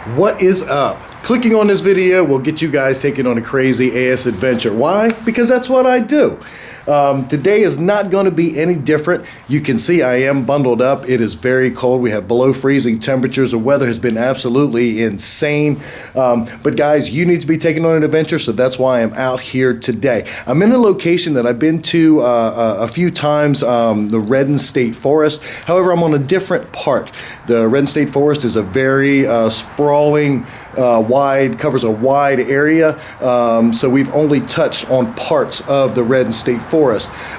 What is up? Clicking on this video will get you guys taken on a crazy ass adventure. Why? Because that's what I do. Today is not going to be any different. You can see I am bundled up. It is very cold. We have below freezing temperatures. The weather has been absolutely insane. But guys, you need to be taken on an adventure, so that's why I'm out here today. I'm in a location that I've been to a few times, the Redden State Forest. However, I'm on a different part. The Redden State Forest is a very sprawling, covers a wide area. So we've only touched on parts of the Redden State Forest.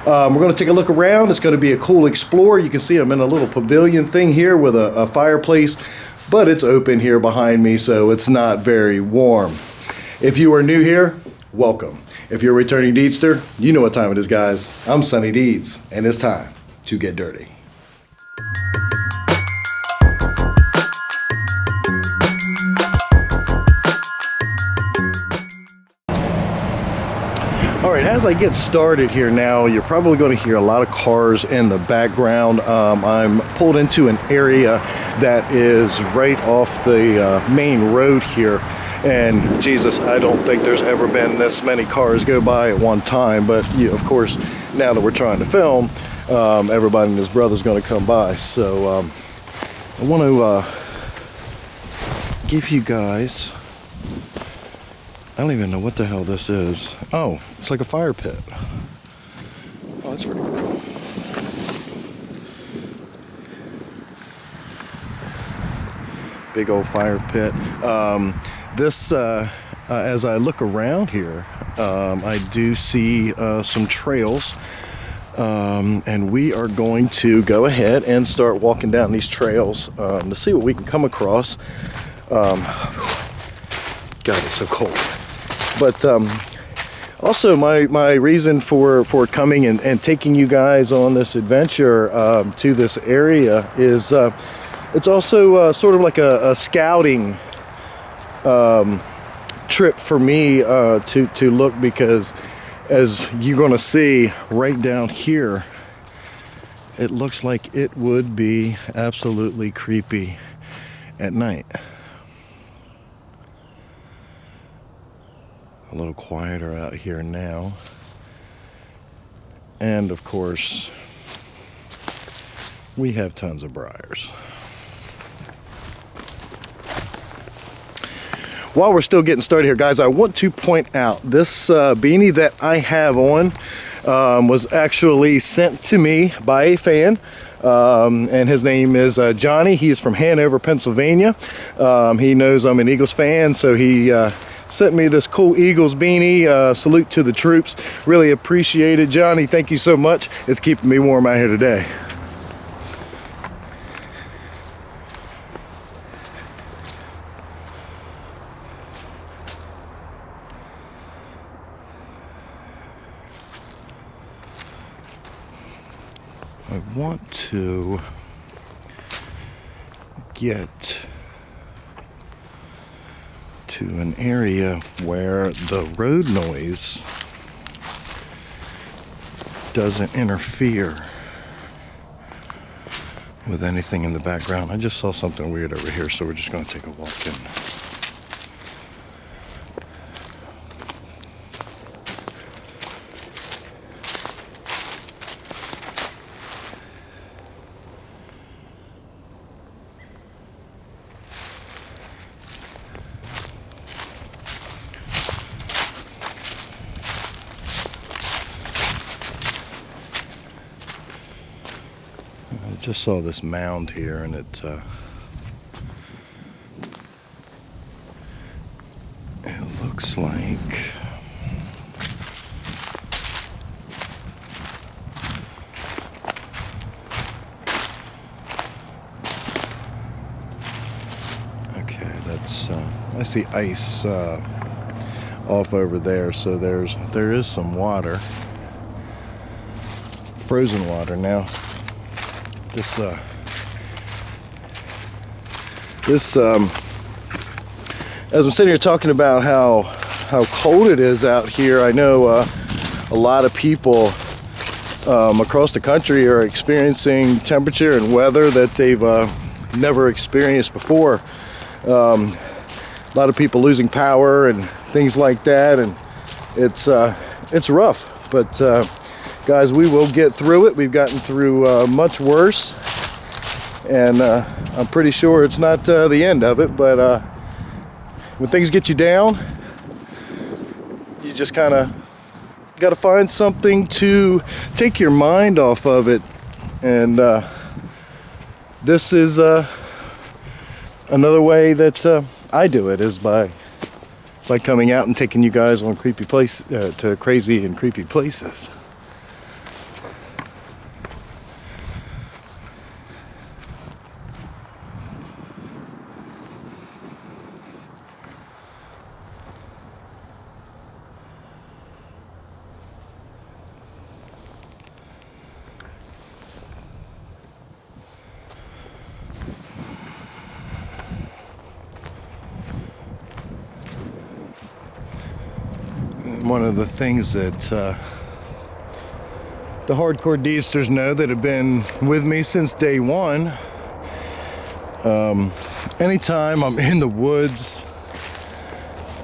We're going to take a look around. It's going to be a cool explore. You can see I'm in a little pavilion thing here with a fireplace, but it's open here behind me, so it's not very warm. If you are new here, welcome. If you're a returning Deedster, you know what time it is, guys. I'm Sonny Deeds, and it's time to get dirty. All right, as I get started here now, you're probably going to hear a lot of cars in the background. I'm pulled into an area that is right off the main road here. And Jesus, I don't think there's ever been this many cars go by at one time. But of course, now that we're trying to film, everybody and his brother's going to come by. So I want to give you guys... I don't even know what the hell this is. Oh, it's like a fire pit. Oh, that's pretty cool. Big old fire pit. As I look around here, I do see some trails. And we are going to go ahead and start walking down these trails to see what we can come across. God, it's so cold. But also my reason for coming and taking you guys on this adventure to this area is it's also sort of like a scouting trip for me to look, because as you're going to see right down here, it looks like it would be absolutely creepy at night. A little quieter out here now. And of course, we have tons of briars. While we're still getting started here, guys, I want to point out this beanie that I have on was actually sent to me by a fan. And his name is Johnny. He is from Hanover, Pennsylvania. He knows I'm an Eagles fan, so he sent me this cool Eagles beanie. Salute to the troops. Really appreciate it, Johnny. Thank you so much. It's keeping me warm out here today. I want to get to an area where the road noise doesn't interfere with anything in the background. I just saw something weird over here, so we're just going to take a walk in. I just saw this mound here, and it looks like okay, that's I see ice off over there, so there is some water, frozen water. Now This as I'm sitting here talking about how cold it is out here, I know a lot of people across the country are experiencing temperature and weather that they've never experienced before. a lot of people losing power and things like that, and it's rough. But guys, we will get through it. We've gotten through much worse, and I'm pretty sure it's not the end of it. But when things get you down, you just kind of got to find something to take your mind off of it. And this is another way that I do it, is by coming out and taking you guys on to crazy and creepy places. One of the things that the hardcore deisters know, that have been with me since day one, anytime I'm in the woods,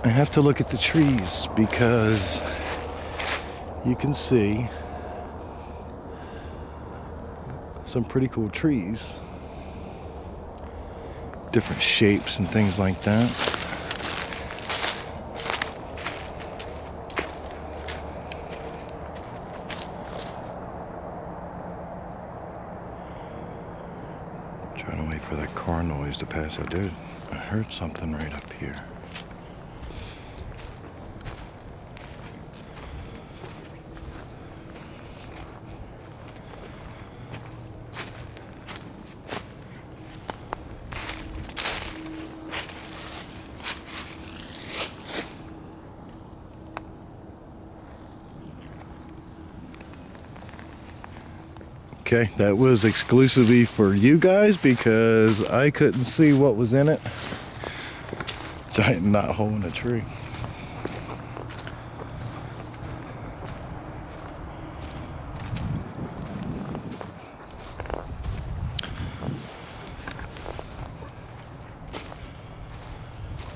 I have to look at the trees, because you can see some pretty cool trees, different shapes and things like that. Trying to wait for that car noise to pass. I heard something right up here. Okay, that was exclusively for you guys, because I couldn't see what was in it. Giant knot hole in a tree.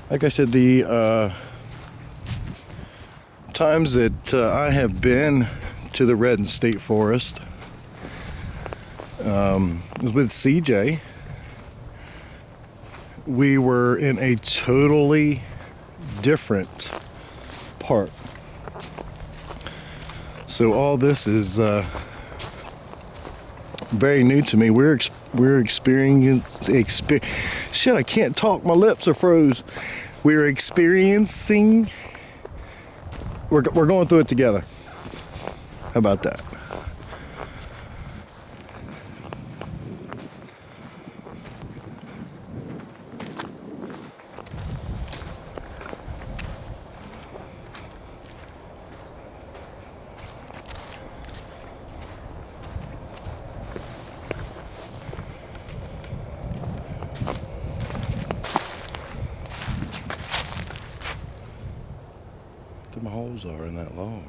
Like I said, the times that I have been to the Redden State Forest, was with CJ. We were in a totally different part. So all this is very new to me. We're experiencing. Shit, I can't talk. My lips are froze. We're experiencing. We're going through it together. How about that? Them holes are in that log.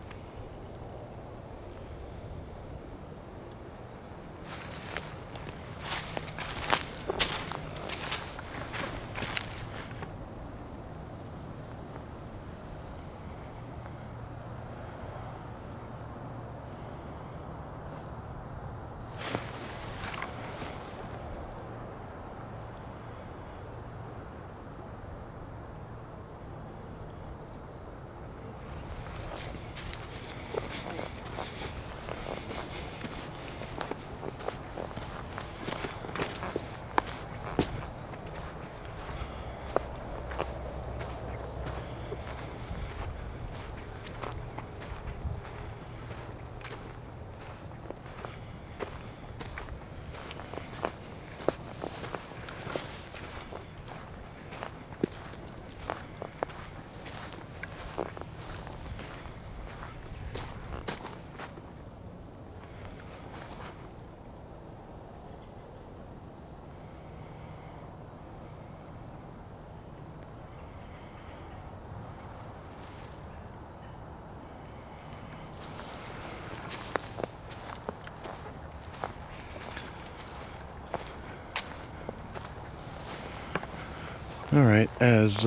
All right, as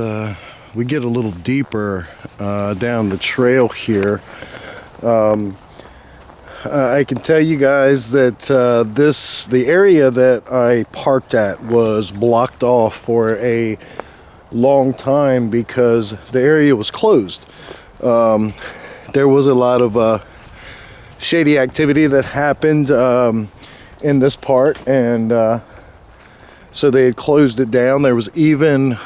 we get a little deeper down the trail here, I can tell you guys that the area that I parked at was blocked off for a long time because the area was closed. There was a lot of shady activity that happened in this part, and so they had closed it down. There was even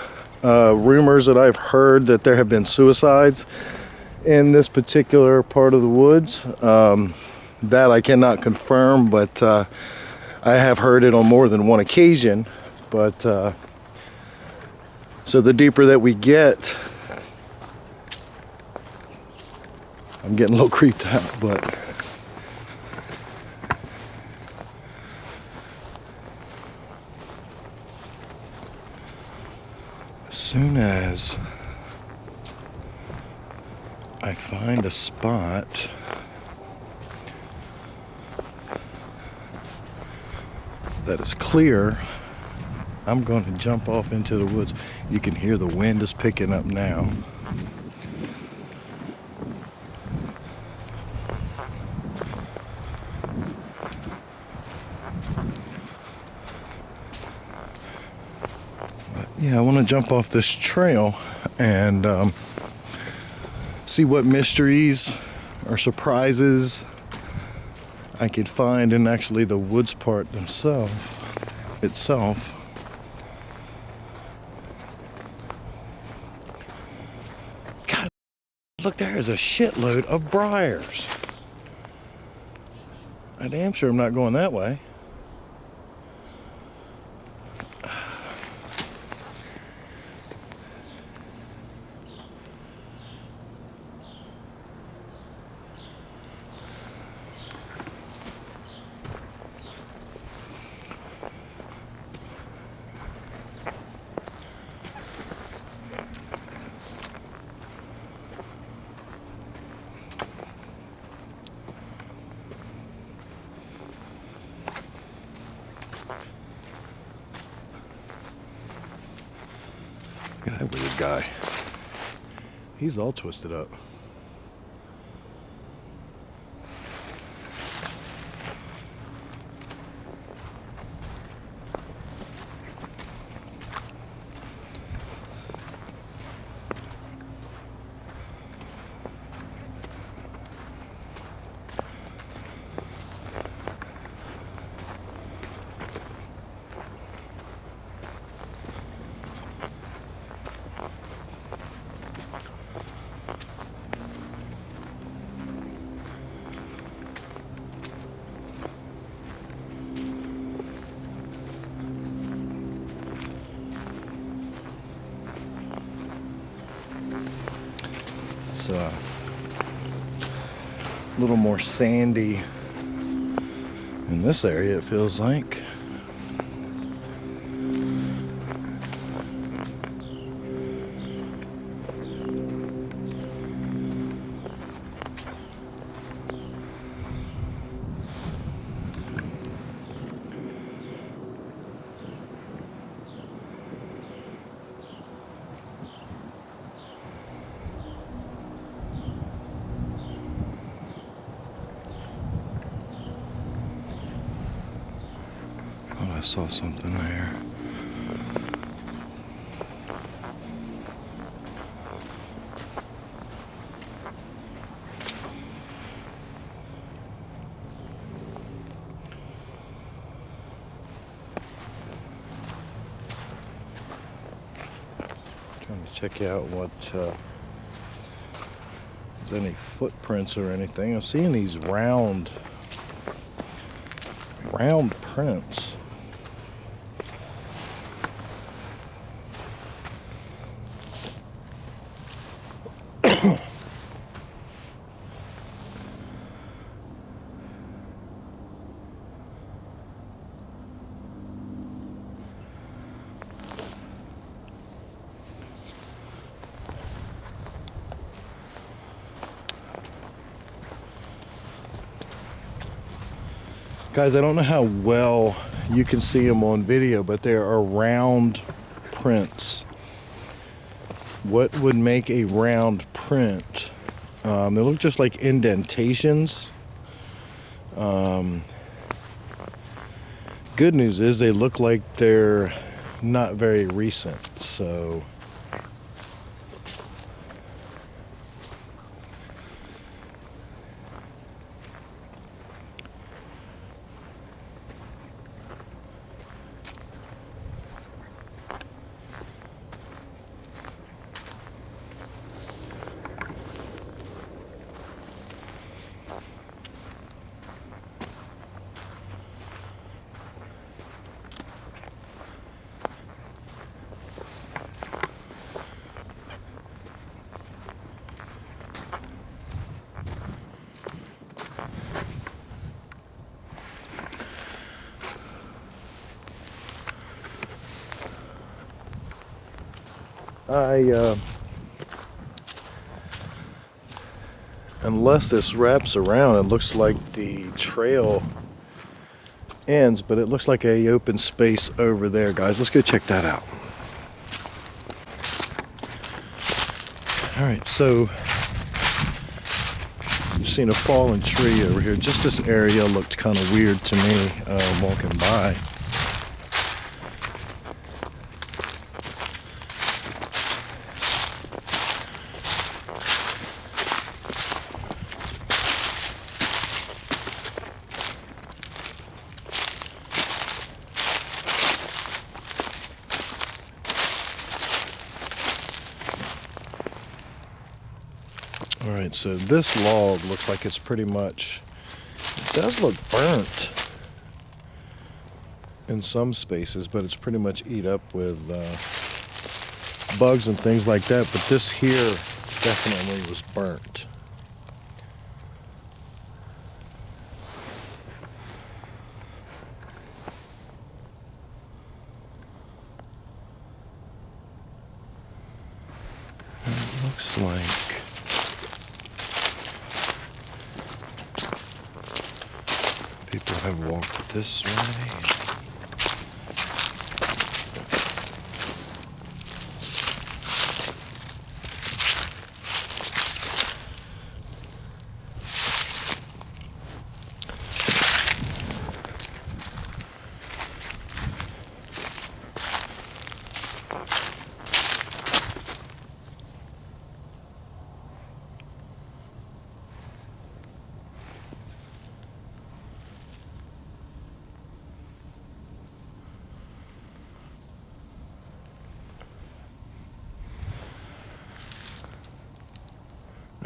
rumors that I've heard that there have been suicides in this particular part of the woods. That I cannot confirm, but I have heard it on more than one occasion. But so the deeper that we get, I'm getting a little creeped out, but as soon as I find a spot that is clear, I'm going to jump off into the woods. You can hear the wind is picking up now. But yeah, I want to jump off this trail and see what mysteries or surprises I could find in actually the woods part itself. God, look, there's a shitload of briars. I damn sure I'm not going that way. Look at that weird guy. He's all twisted up. It's a little more sandy in this area, it feels like. I saw something there. Trying to check out what if there's any footprints or anything. I'm seeing these round prints. Guys, I don't know how well you can see them on video, but there are round prints What would make a round print? They look just like indentations. Good news is they look like they're not very recent, so unless this wraps around, it looks like the trail ends, but it looks like a open space over there, guys. Let's go check that out. All right, so I've seen a fallen tree over here. Just this area looked kind of weird to me walking by. All right, so this log looks like it's pretty much, it does look burnt in some spaces, but it's pretty much eat up with bugs and things like that. But this here definitely was burnt. And it looks like people have walked this way.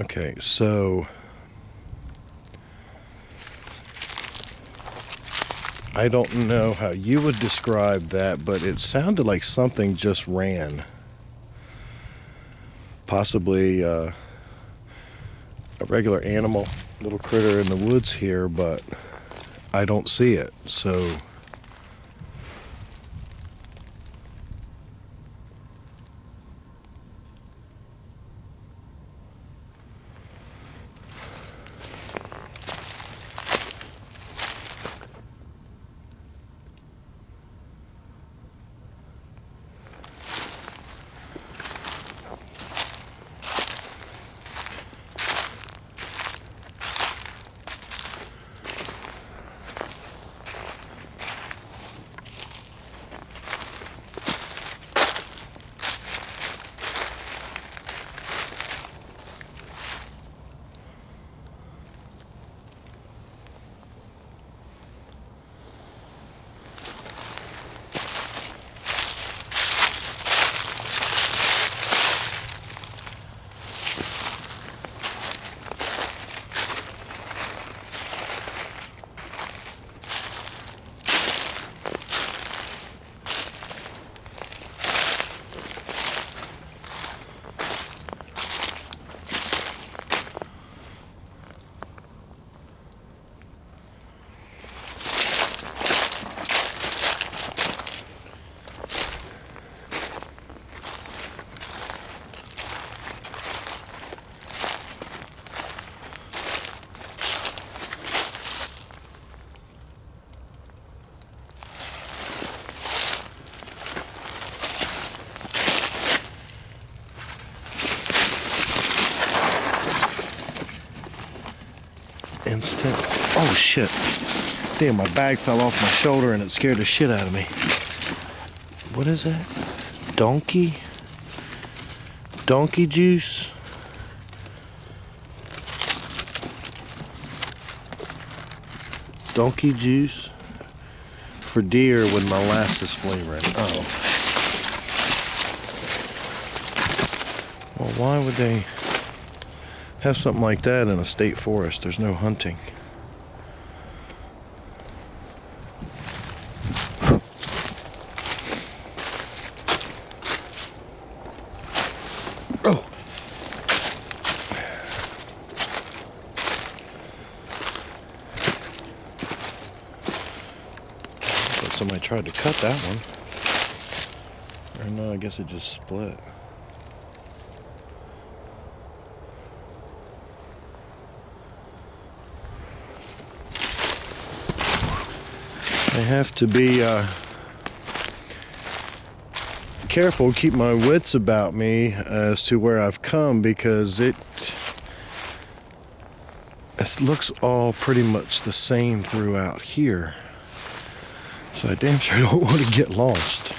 Okay, so I don't know how you would describe that, but it sounded like something just ran. Possibly a regular animal, little critter in the woods here, but I don't see it, so instant. Oh shit. Damn, my bag fell off my shoulder and it scared the shit out of me. What is that? Donkey juice? Donkey juice for deer with molasses flavoring. Oh. Well, why would they have something like that in a state forest? There's no hunting. Oh. But somebody tried to cut that one. Or no, I guess it just split. I have to be careful, keep my wits about me as to where I've come, because it looks all pretty much the same throughout here. So I damn sure don't want to get lost.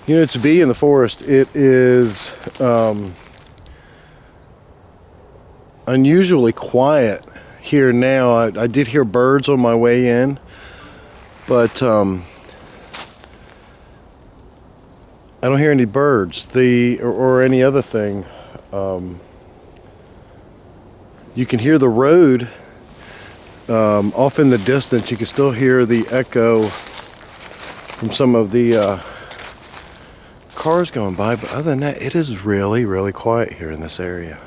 You know, to be in the forest, it is unusually quiet here now. I did hear birds on my way in, but I don't hear any birds or any other thing. You can hear the road off in the distance. You can still hear the echo from some of the cars going by, but other than that, it is really, really quiet here in this area.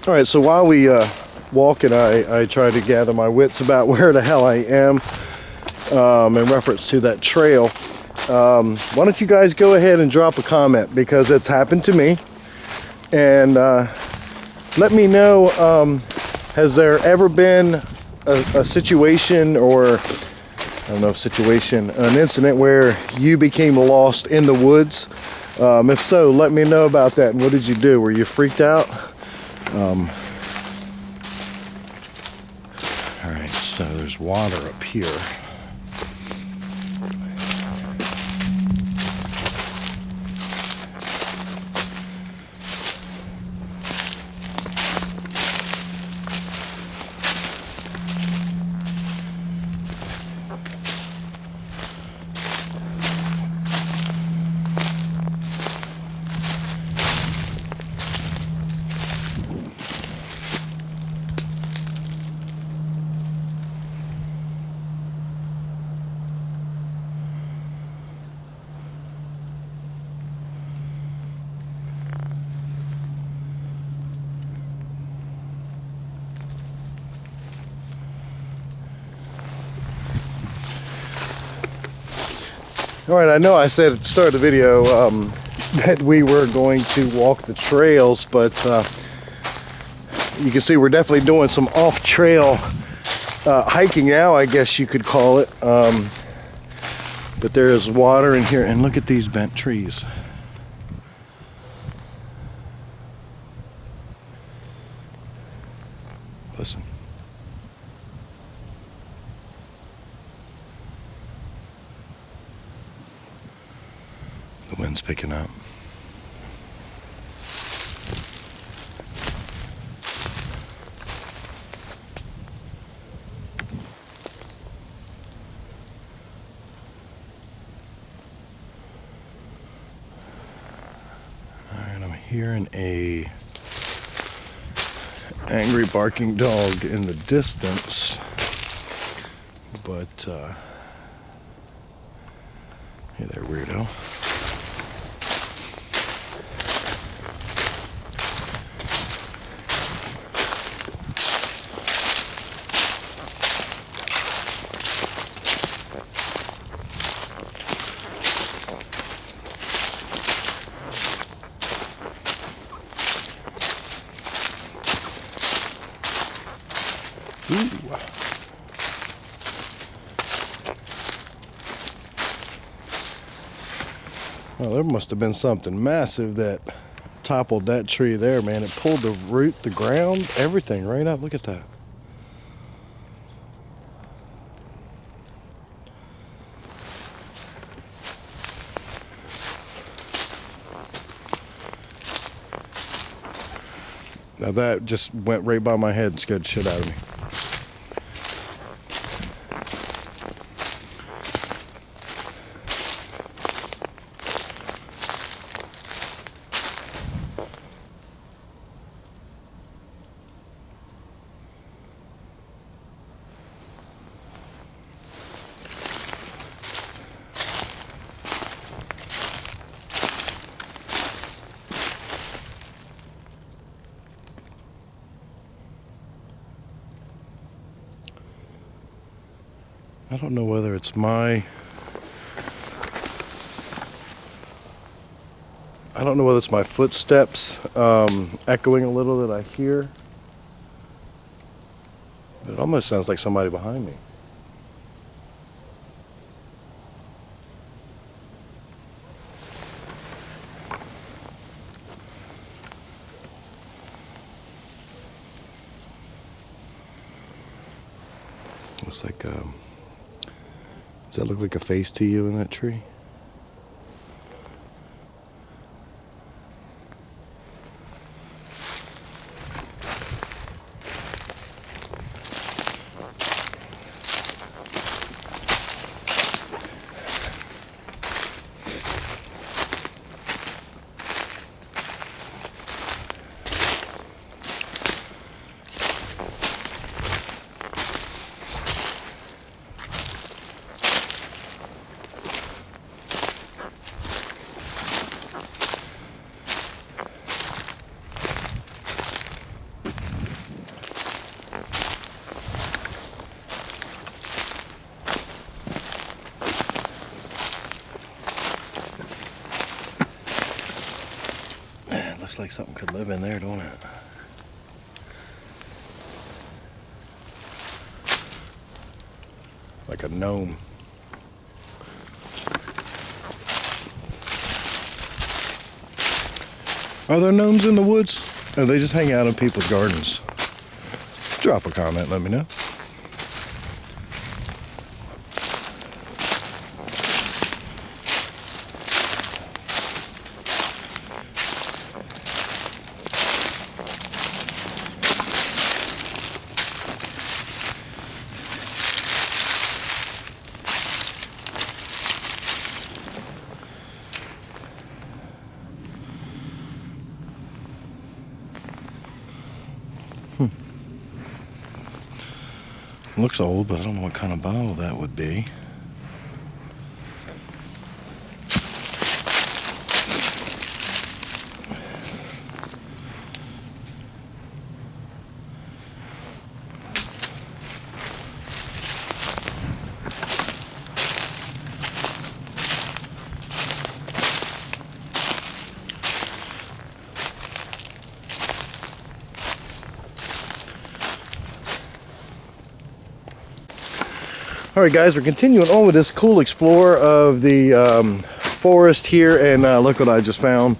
All right, so while we walking, I try to gather my wits about where the hell I am in reference to that trail. Why don't you guys go ahead and drop a comment, because it's happened to me, and let me know, has there ever been a situation, or I don't know if situation, an incident where you became lost in the woods? If so, let me know about that. And what did you do? Were you freaked out? All right, so there's water up here. All right, I know I said at the start of the video that we were going to walk the trails, but you can see we're definitely doing some off-trail hiking now, I guess you could call it. But there is water in here, and look at these bent trees. Listen. wind's picking up. Alright, I'm hearing a angry barking dog in the distance, but hey there, weirdo. Ooh. Well, there must have been something massive that toppled that tree there, man. It pulled the root, the ground, everything right up. Look at that. Now that just went right by my head and scared the shit out of me. I don't know whether it's my footsteps echoing a little that I hear. But it almost sounds like somebody behind me. Looks like does that look like a face to you in that tree? Looks like something could live in there, don't it? Like a gnome. Are there gnomes in the woods? Or they just hang out in people's gardens? Drop a comment, let me know. Looks old, but I don't know what kind of bottle that would be. Alright guys, we're continuing on with this cool explorer of the forest here, and look what I just found.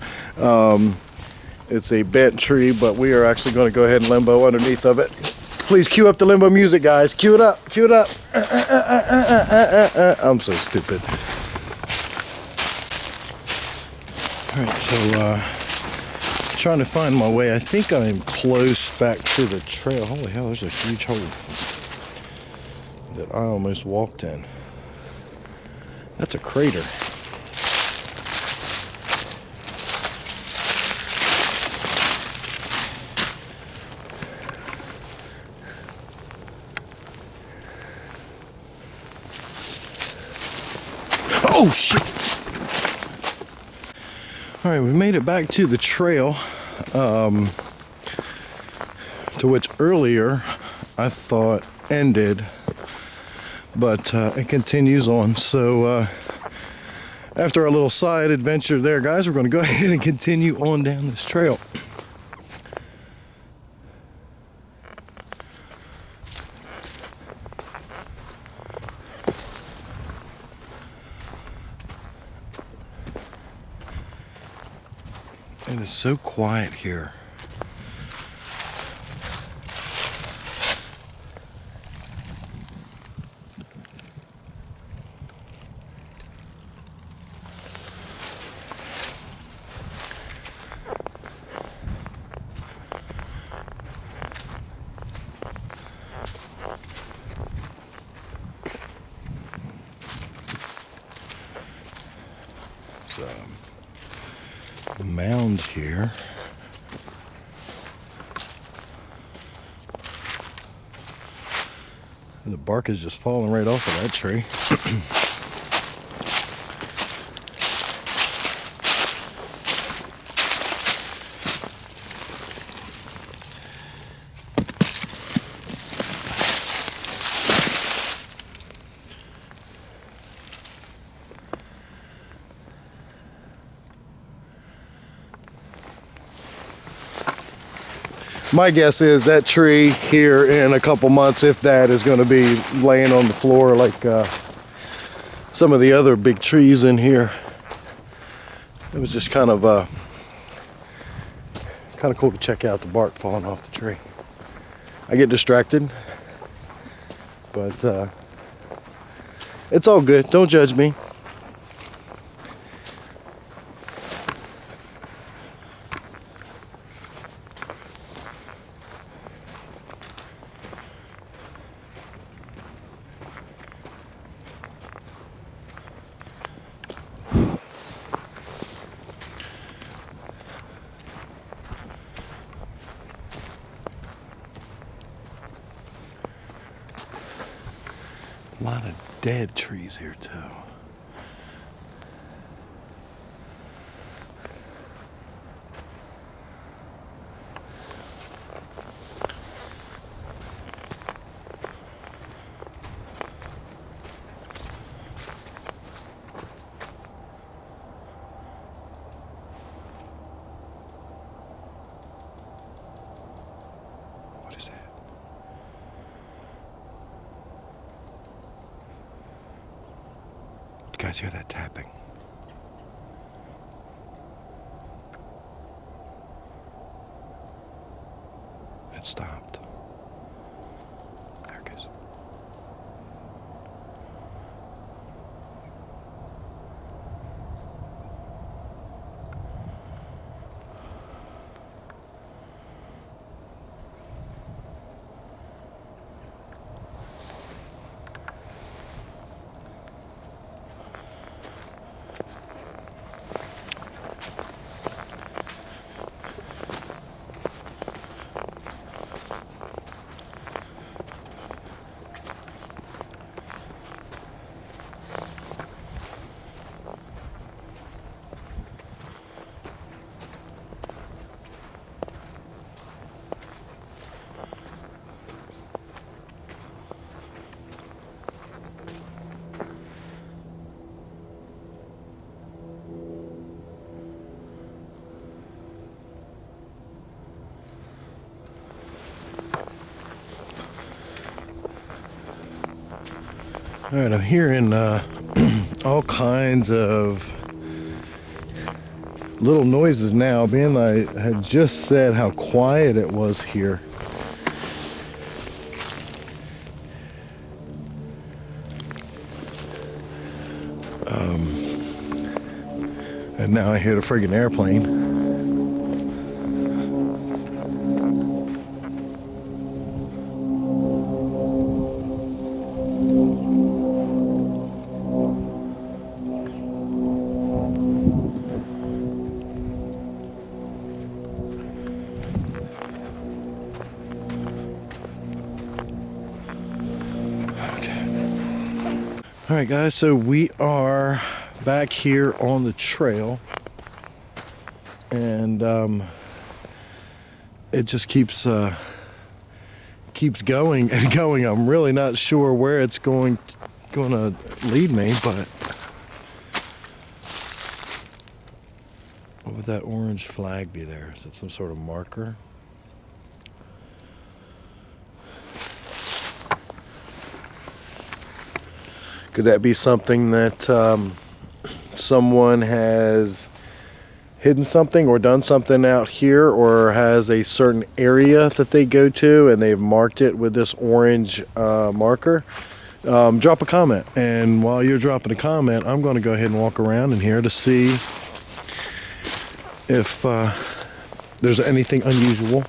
It's a bent tree, but we are actually going to go ahead and limbo underneath of it. Please cue up the limbo music, guys. Cue it up, cue it up. I'm so stupid. Alright, so trying to find my way. I think I'm close back to the trail. Holy hell, there's a huge hole that I almost walked in. That's a crater. Oh shit! Alright, we made it back to the trail, to which earlier I thought ended, but it continues on. So after our little side adventure there, guys, we're going to go ahead and continue on down this trail. It is so quiet here. Mound here. The bark is just falling right off of that tree. My guess is that tree here in a couple months, if that, is going to be laying on the floor like some of the other big trees in here. It was just kind of cool to check out the bark falling off the tree. I get distracted, but it's all good. Don't judge me. A lot of dead trees here too. What is that? You guys hear that tapping? It stopped. There it goes. All right, I'm hearing all kinds of little noises now, being I had just said how quiet it was here. And now I hear the friggin' airplane. All right, guys, so we are back here on the trail, and it just keeps going and going. I'm really not sure where it's going to lead me, but what would that orange flag be there? Is that some sort of marker? Could that be something that someone has hidden something or done something out here, or has a certain area that they go to and they've marked it with this orange marker? Drop a comment. And while you're dropping a comment, I'm going to go ahead and walk around in here to see if there's anything unusual.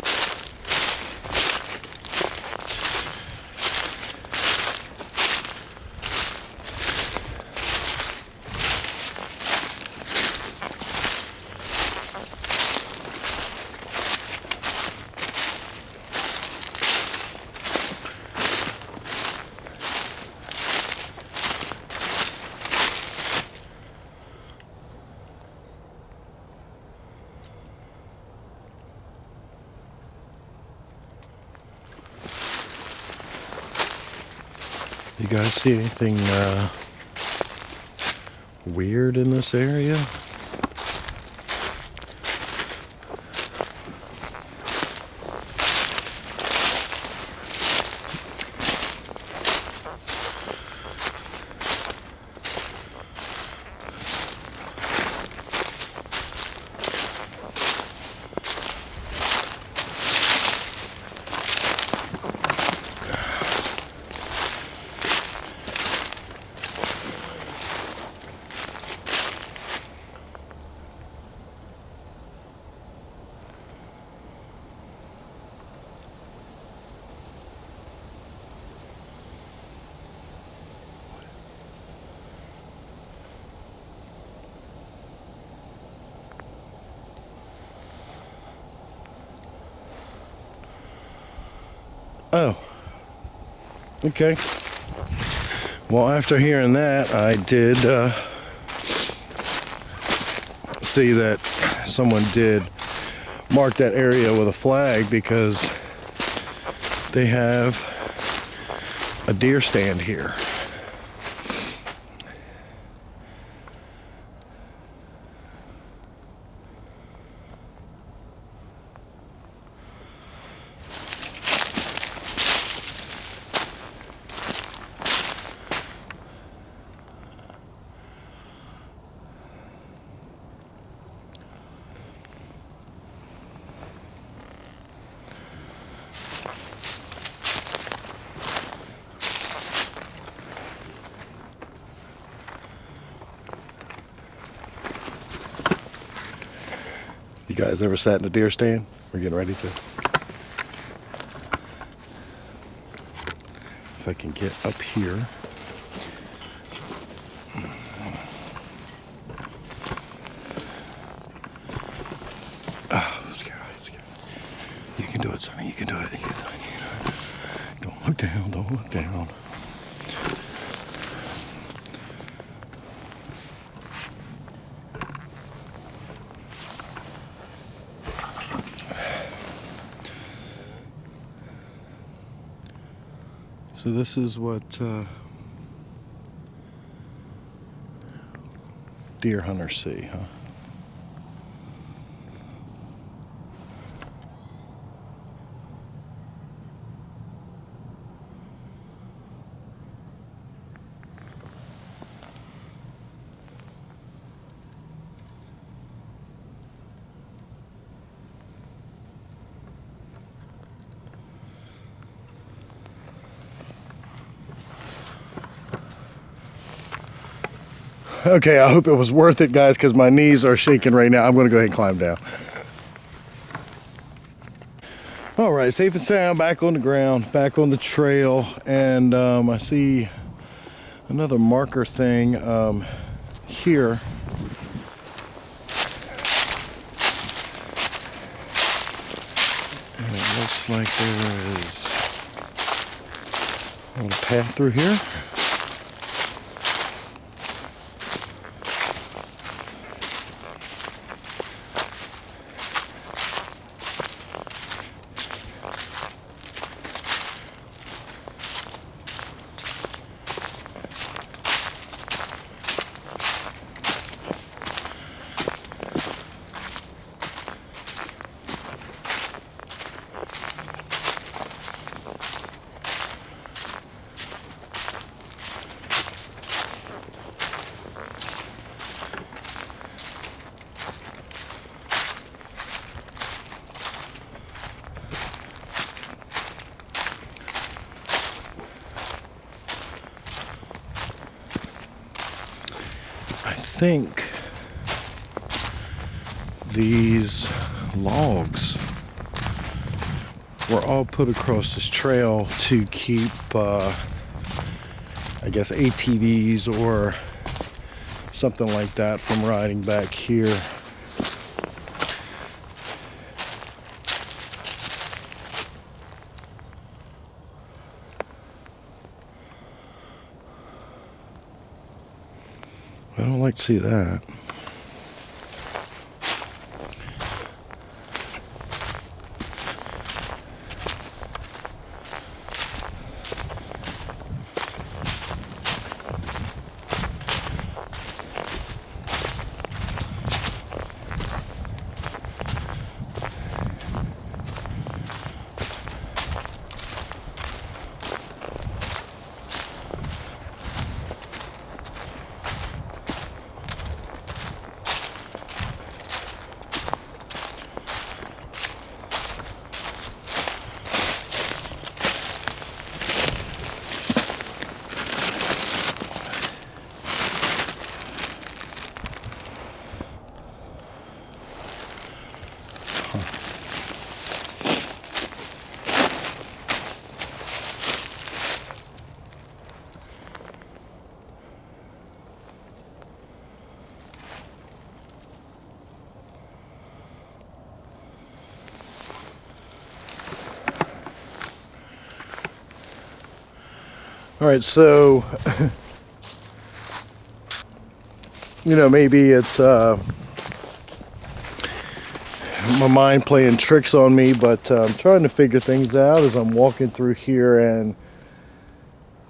You guys see anything weird in this area? Oh, okay. Well, after hearing that, I did see that someone did mark that area with a flag, because they have a deer stand here. You guys ever sat in a deer stand? We're getting ready to. If I can get up here. Oh, scared. You can do it, Sonny. You can do it. You can do it. Don't look down. Don't look down. So this is what deer hunters see, huh? Okay, I hope it was worth it, guys, because my knees are shaking right now. I'm going to go ahead and climb down. All right, safe and sound, back on the ground, back on the trail, and I see another marker thing here. And it looks like there is a little path through here. I think these logs were all put across this trail to keep, I guess, ATVs or something like that from riding back here. I don't like to see that. All right, so, maybe it's my mind playing tricks on me, but I'm trying to figure things out as I'm walking through here, and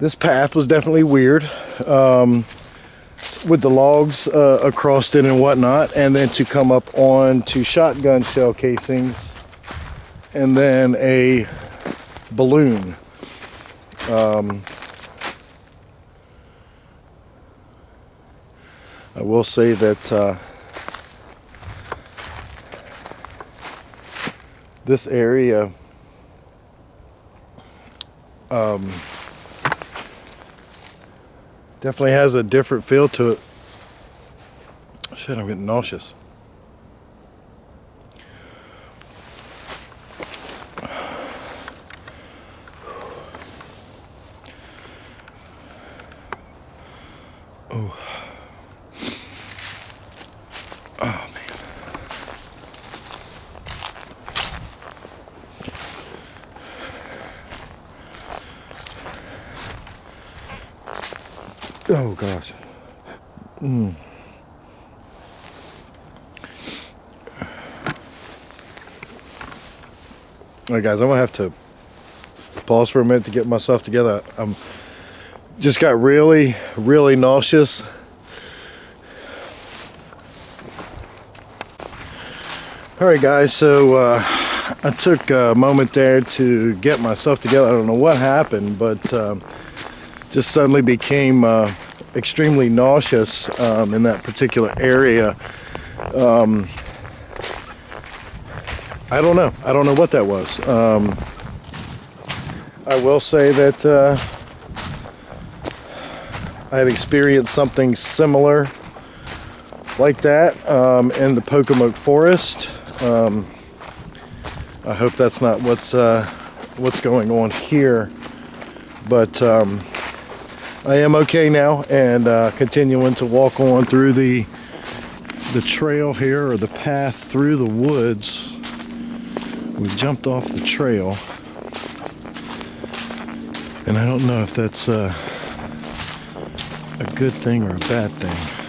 this path was definitely weird, with the logs across it and whatnot, and then to come up on to shotgun shell casings, and then a balloon. I will say that this area definitely has a different feel to it. Shit, I'm getting nauseous. Oh. Oh, man. Oh, gosh. Alright, guys, I'm going to have to pause for a minute to get myself together. I'm just got really, really nauseous. Alright, guys, so I took a moment there to get myself together. I don't know what happened, but just suddenly became extremely nauseous in that particular area. I don't know. I don't know what that was. I will say that I had experienced something similar like that in the Pocomoke Forest. I hope that's not what's going on here, but I am okay now, and continuing to walk on through the trail here, or the path through the woods. We jumped off the trail, and I don't know if that's a good thing or a bad thing.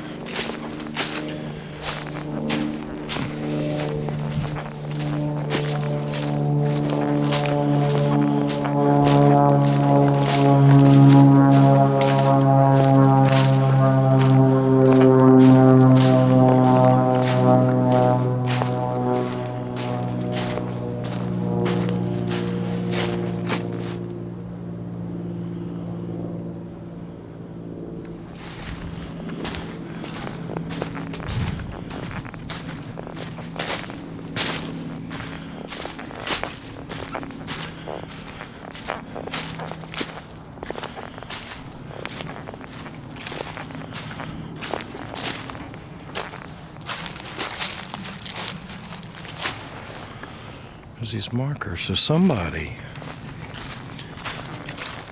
There's these markers, so somebody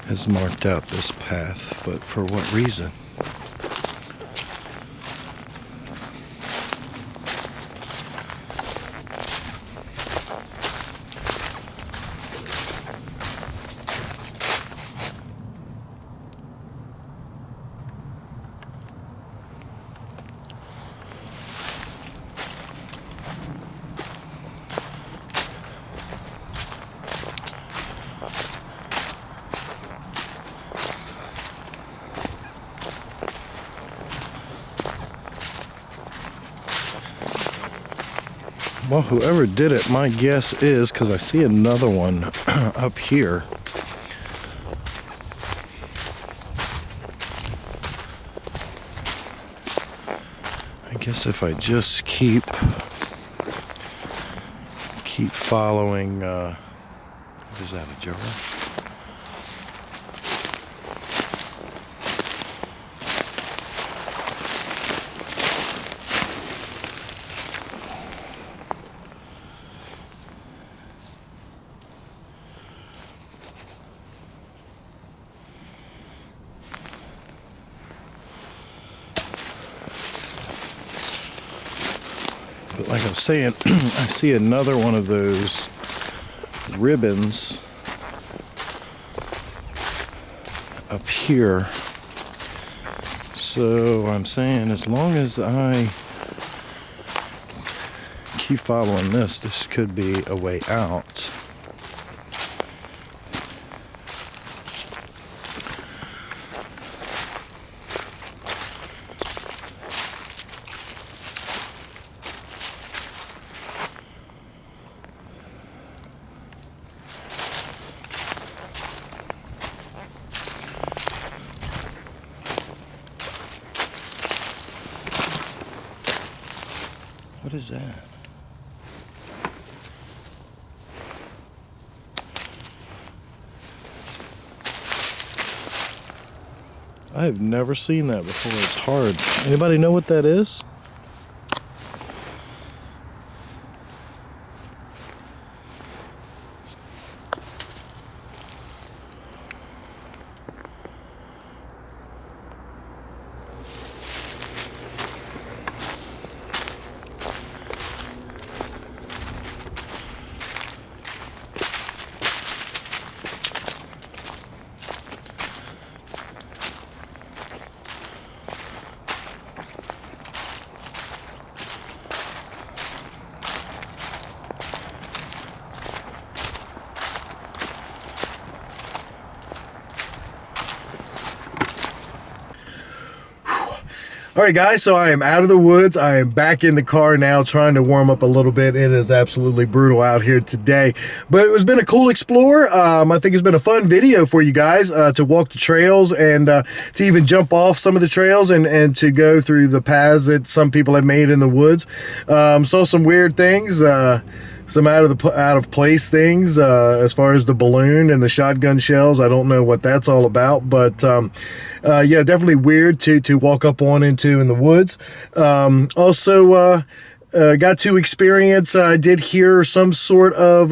has marked out this path, but for what reason? Well, whoever did it, my guess is, because I see another one up here. I guess if I just keep following, what is that, a jar? But like I'm saying, I see another one of those ribbons up here. So I'm saying, as long as I keep following this could be a way out. What is that? I have never seen that before. It's hard. Anybody know what that is? All right, guys, so I am out of the woods. I am back in the car now trying to warm up a little bit. It is absolutely brutal out here today, but it has been a cool explore. I think it's been a fun video for you guys to walk the trails and to even jump off some of the trails and to go through the paths that some people have made in the woods. Saw some weird things. some out of place things as far as the balloon and the shotgun shells. I don't know what that's all about, but yeah, definitely weird to walk up on into in the woods. Also got to experience, I did hear some sort of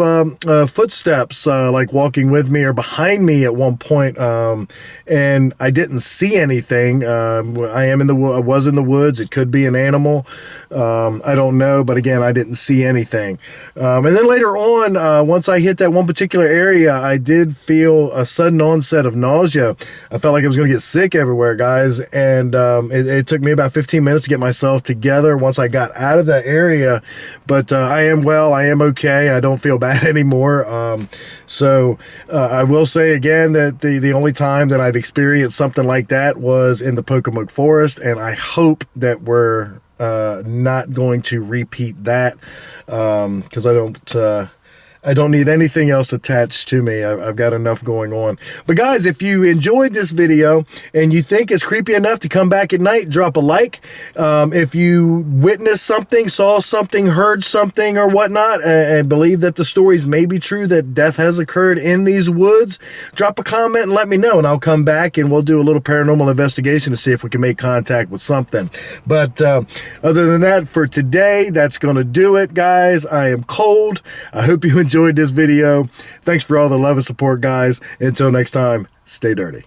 footsteps like walking with me or behind me at one point, and I didn't see anything. I was in the woods. It could be an animal. I don't know, but again, I didn't see anything. And then later on, once I hit that one particular area, I did feel a sudden onset of nausea. I felt like I was going to get sick everywhere, guys, and it took me about 15 minutes to get myself together once I got out of that area, but I am well. I am okay. I don't feel bad anymore. So I will say again that the only time that I've experienced something like that was in the Pocomoke Forest, and I hope that we're not going to repeat that, because I don't need anything else attached to me. I've got enough going on. But guys, if you enjoyed this video and you think it's creepy enough to come back at night, drop a like. If you witnessed something, saw something, heard something or whatnot, and believe that the stories may be true, that death has occurred in these woods, drop a comment and let me know, and I'll come back and we'll do a little paranormal investigation to see if we can make contact with something. But other than that, for today, that's going to do it, guys. I am cold. I hope you enjoyed this video. Thanks for all the love and support, guys. Until next time, stay dirty.